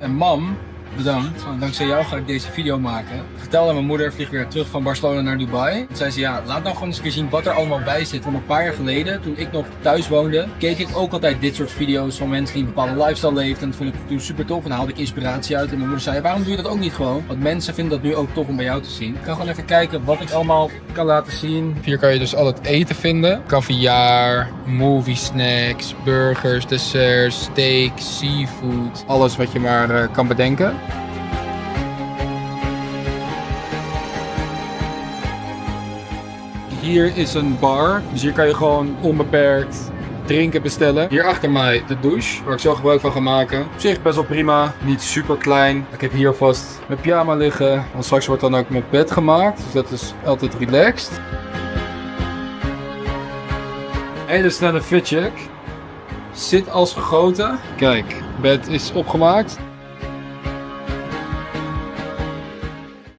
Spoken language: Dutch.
En mam, bedankt, want dankzij jou ga ik deze video maken. Ik vertelde mijn moeder, vliegt weer terug van Barcelona naar Dubai. Toen zei ze, ja, laat nou gewoon eens een keer zien wat er allemaal bij zit. Want een paar jaar geleden, toen ik nog thuis woonde, keek ik ook altijd dit soort video's van mensen die een bepaalde lifestyle leefden. En dat vond ik toen super tof en daar haalde ik inspiratie uit. En mijn moeder zei, waarom doe je dat ook niet gewoon? Want mensen vinden dat nu ook tof om bij jou te zien. Ik ga gewoon even kijken wat ik allemaal kan laten zien. Hier kan je dus al het eten vinden. Caviar, movie snacks, burgers, desserts, steak, seafood. Alles wat je maar kan bedenken. Hier is een bar, dus hier kan je gewoon onbeperkt drinken bestellen. Hier achter mij de douche, waar ik zo gebruik van ga maken. Op zich best wel prima, niet super klein. Ik heb hier vast mijn pyjama liggen, want straks wordt dan ook mijn bed gemaakt. Dus dat is altijd relaxed. Hele snelle fitcheck. Zit als gegoten. Kijk, bed is opgemaakt.